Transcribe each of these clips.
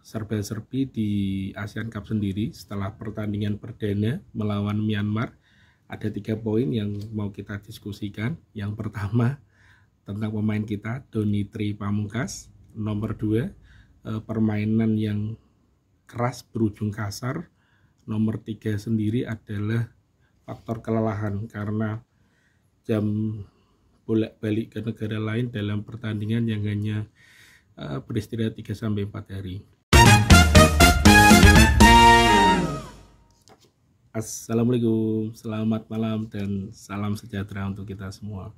serba-serbi di ASEAN Cup sendiri setelah pertandingan perdana melawan Myanmar. Ada 3 poin yang mau kita diskusikan. Yang pertama tentang pemain kita, Doni Tri Pamungkas. Nomor 2, permainan yang keras berujung kasar. Nomor 3 sendiri adalah faktor kelelahan karena jam bolak-balik ke negara lain dalam pertandingan yang hanya beristirahat 3-4 hari. Assalamualaikum, selamat malam dan salam sejahtera untuk kita semua.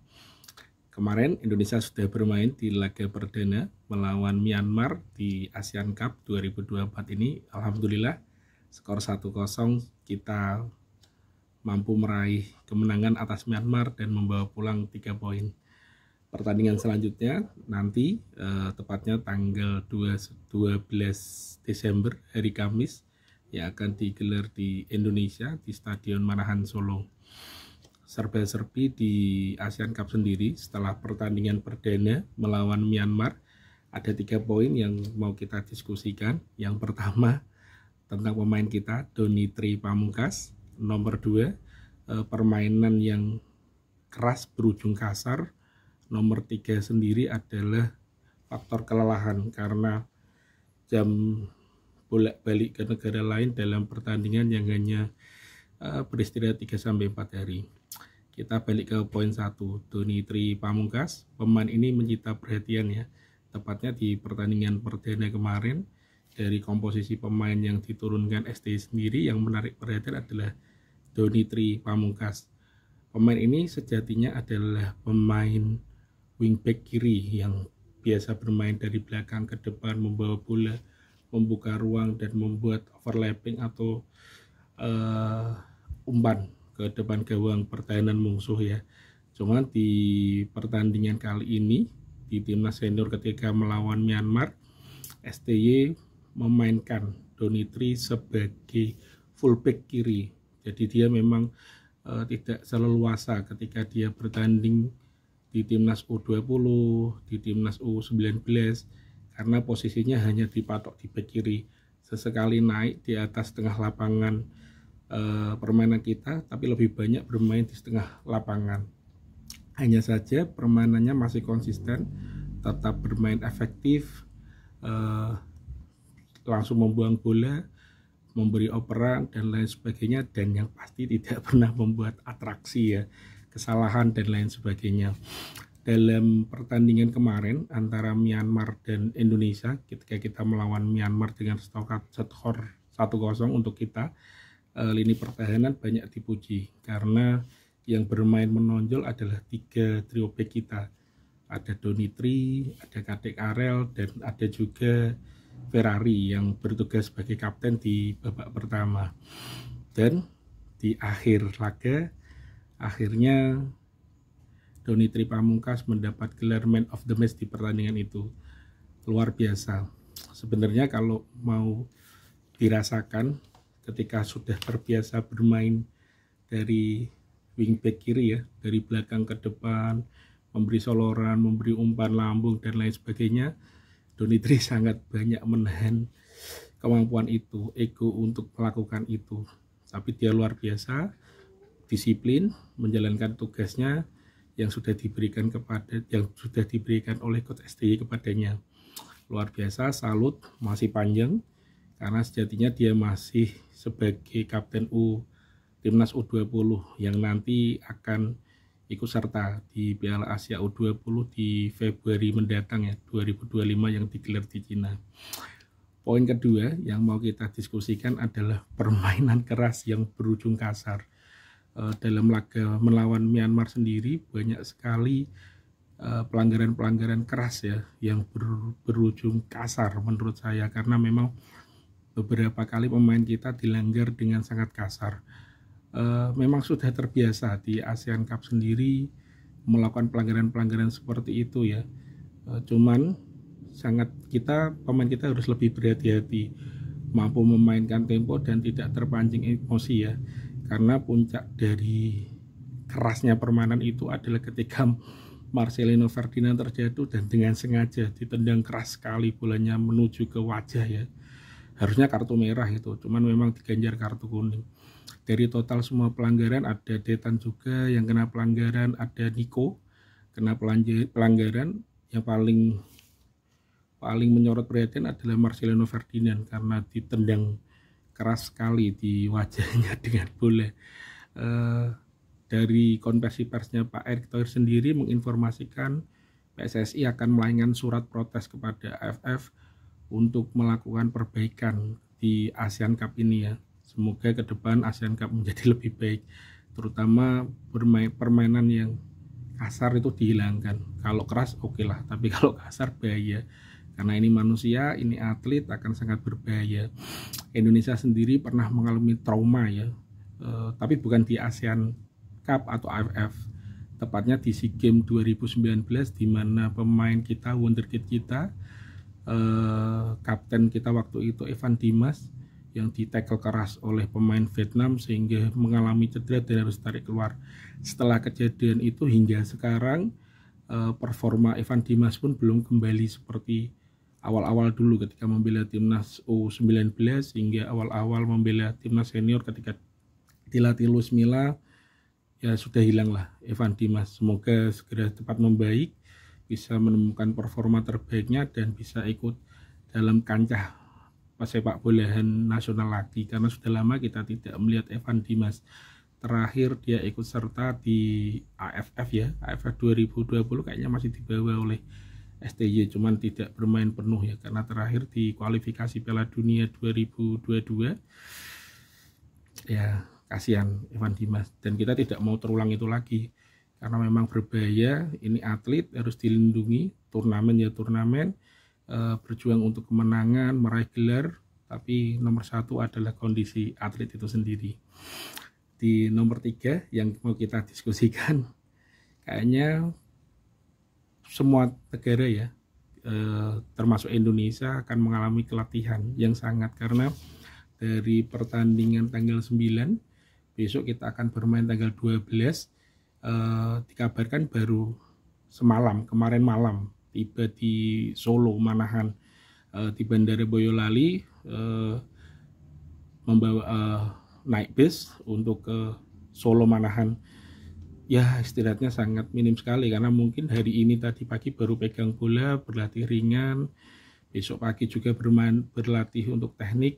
Kemarin Indonesia sudah bermain di laga perdana melawan Myanmar di ASEAN Cup 2024 ini. Alhamdulillah skor 1-0 kita mampu meraih kemenangan atas Myanmar dan membawa pulang 3 poin. Pertandingan selanjutnya nanti tepatnya tanggal 12 Desember hari Kamis yang akan digelar di Indonesia di Stadion Manahan Solo. Serba-serbi di ASEAN Cup sendiri setelah pertandingan perdana melawan Myanmar. Ada 3 poin yang mau kita diskusikan. Yang pertama tentang pemain kita, Doni Tri Pamungkas. Nomor 2, permainan yang keras berujung kasar. Nomor 3 sendiri adalah faktor kelelahan karena jam bolak-balik ke negara lain dalam pertandingan yang hanya beristirahat 3-4 hari. Kita balik ke poin 1, Doni Tri Pamungkas. Pemain ini menyita perhatian ya, tepatnya di pertandingan perdana kemarin. Dari komposisi pemain yang diturunkan STY sendiri, yang menarik perhatian adalah Doni Tri Pamungkas. Pemain ini sejatinya adalah pemain wingback kiri yang biasa bermain dari belakang ke depan, membawa bola, membuka ruang dan membuat overlapping atau umpan ke depan gawang pertahanan musuh ya. Cuma di pertandingan kali ini di timnas senior ketika melawan Myanmar, STY memainkan Doni Tri sebagai fullback kiri. Jadi dia memang tidak seleluasa ketika dia bertanding di timnas U20, di timnas U19, karena posisinya hanya dipatok di bek kiri. Sesekali naik di atas tengah lapangan permainan kita, tapi lebih banyak bermain di setengah lapangan. Hanya saja permainannya masih konsisten, tetap bermain efektif, langsung membuang bola, memberi operan dan lain sebagainya, dan yang pasti tidak pernah membuat atraksi ya, kesalahan dan lain sebagainya. Dalam pertandingan kemarin antara Myanmar dan Indonesia, ketika kita melawan Myanmar dengan skor 1-0 untuk kita, lini pertahanan banyak dipuji karena yang bermain menonjol adalah 3 trio back kita. Ada Doni Tri, ada Kadek Arel, dan ada juga Ferrari yang bertugas sebagai kapten di babak pertama. Dan di akhir laga, akhirnya Doni Tri Pamungkas mendapat gelar Man of the Match di pertandingan itu. Luar biasa. Sebenarnya kalau mau dirasakan ketika sudah terbiasa bermain dari wingback kiri ya, dari belakang ke depan, memberi soloran, memberi umpan lambung dan lain sebagainya, Doni Tri sangat banyak menahan kemampuan itu, ego untuk melakukan itu. Tapi dia luar biasa, disiplin, menjalankan tugasnya yang sudah diberikan oleh Coach STY kepadanya. Luar biasa, salut, masih panjang karena sejatinya dia masih sebagai kapten timnas U20 yang nanti akan ikut serta di Piala Asia U20 di Februari mendatang ya, 2025 yang digelar di Cina. Poin kedua yang mau kita diskusikan adalah permainan keras yang berujung kasar. Dalam laga melawan Myanmar sendiri banyak sekali pelanggaran-pelanggaran keras ya yang berujung kasar menurut saya, karena memang beberapa kali pemain kita dilanggar dengan sangat kasar. Memang sudah terbiasa di ASEAN Cup sendiri melakukan pelanggaran-pelanggaran seperti itu ya. Cuman pemain kita harus lebih berhati-hati, mampu memainkan tempo dan tidak terpancing emosi ya. Karena puncak dari kerasnya permainan itu adalah ketika Marcelino Ferdinand terjatuh dan dengan sengaja ditendang keras sekali bolanya menuju ke wajah ya. Harusnya kartu merah itu, cuman memang diganjar kartu kuning. Dari total semua pelanggaran ada Detan juga yang kena pelanggaran, ada Nico kena pelanggaran. Yang paling menyorot perhatian adalah Marcelino Ferdinand karena ditendang keras sekali di wajahnya dengan bola. Dari konversi persnya Pak Erick Thohir sendiri menginformasikan PSSI akan melayangkan surat protes kepada AFF untuk melakukan perbaikan di ASEAN Cup ini ya. Semoga ke depan ASEAN Cup menjadi lebih baik, terutama permainan yang kasar itu dihilangkan. Kalau keras oke lah, tapi kalau kasar bahaya. Karena ini manusia, ini atlet, akan sangat berbahaya. Indonesia sendiri pernah mengalami trauma ya, tapi bukan di ASEAN Cup atau AFF, tepatnya di SEA Games 2019 di mana pemain kita, wonderkid kita, kapten kita waktu itu Evan Dimas yang ditackle keras oleh pemain Vietnam sehingga mengalami cedera dan harus tarik keluar. Setelah kejadian itu hingga sekarang performa Evan Dimas pun belum kembali seperti awal-awal dulu ketika membela timnas U19 hingga awal-awal membela timnas senior ketika dilatih Luis Milla. Ya sudah hilang lah Evan Dimas. Semoga segera cepat membaik, bisa menemukan performa terbaiknya dan bisa ikut dalam kancah sepak bolaan nasional lagi, karena sudah lama kita tidak melihat Evan Dimas. Terakhir dia ikut serta di AFF ya, AFF 2020 kayaknya masih dibawa oleh STY, cuman tidak bermain penuh ya, karena terakhir di kualifikasi Piala Dunia 2022 ya. Kasihan Evan Dimas, dan kita tidak mau terulang itu lagi karena memang berbahaya. Ini atlet harus dilindungi, turnamen ya turnamen, berjuang untuk kemenangan, meraih gelar, tapi nomor satu adalah kondisi atlet itu sendiri. Di nomor 3 yang mau kita diskusikan, kayaknya semua negara ya, termasuk Indonesia akan mengalami kelatihan yang sangat, karena dari pertandingan tanggal 9 besok kita akan bermain tanggal 12, dikabarkan baru kemarin malam tiba di Solo Manahan, di Bandara Boyolali, membawa naik bis untuk ke Solo Manahan. Ya istirahatnya sangat minim sekali karena mungkin hari ini tadi pagi baru pegang bola, berlatih ringan, besok pagi juga berlatih untuk teknik,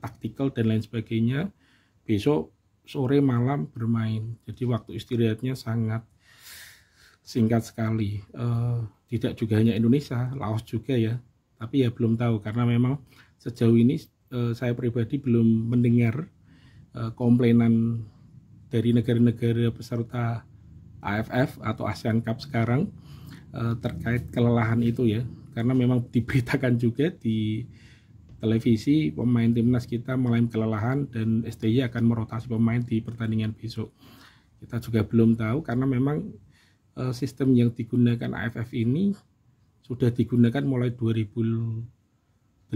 taktikal dan lain sebagainya, besok sore malam bermain. Jadi waktu istirahatnya sangat singkat sekali. Tidak juga hanya Indonesia, Laos juga ya, tapi ya belum tahu karena memang sejauh ini saya pribadi belum mendengar komplainan dari negara-negara peserta AFF atau ASEAN Cup sekarang terkait kelelahan itu ya, karena memang diberitakan juga di televisi pemain timnas kita mengalami kelelahan dan STY akan merotasi pemain di pertandingan besok. Kita juga belum tahu karena memang sistem yang digunakan AFF ini sudah digunakan mulai 2018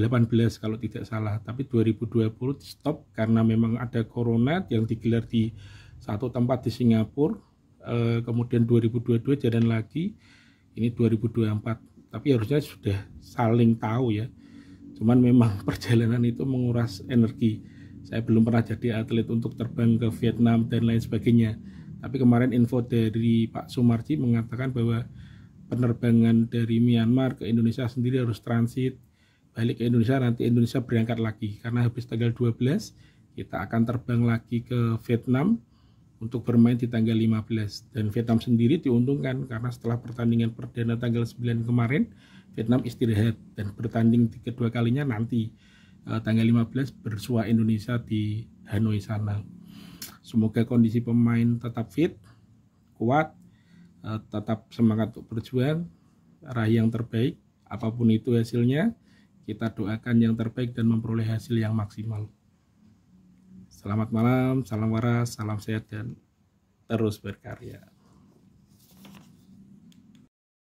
kalau tidak salah, tapi 2020 stop karena memang ada corona yang digelar di satu tempat di Singapura, kemudian 2022 jalan lagi, ini 2024, tapi harusnya sudah saling tahu ya. Cuman memang perjalanan itu menguras energi. Saya belum pernah jadi atlet untuk terbang ke Vietnam dan lain sebagainya. Tapi kemarin info dari Pak Sumarji mengatakan bahwa penerbangan dari Myanmar ke Indonesia sendiri harus transit balik ke Indonesia. Nanti Indonesia berangkat lagi karena habis tanggal 12 kita akan terbang lagi ke Vietnam untuk bermain di tanggal 15. Dan Vietnam sendiri diuntungkan karena setelah pertandingan perdana tanggal 9 kemarin, Vietnam istirahat dan bertanding di kedua kalinya nanti tanggal 15 bersua Indonesia di Hanoi sana. Semoga kondisi pemain tetap fit, kuat, tetap semangat untuk berjuang, raih yang terbaik, apapun itu hasilnya, kita doakan yang terbaik dan memperoleh hasil yang maksimal. Selamat malam, salam waras, salam sehat dan terus berkarya.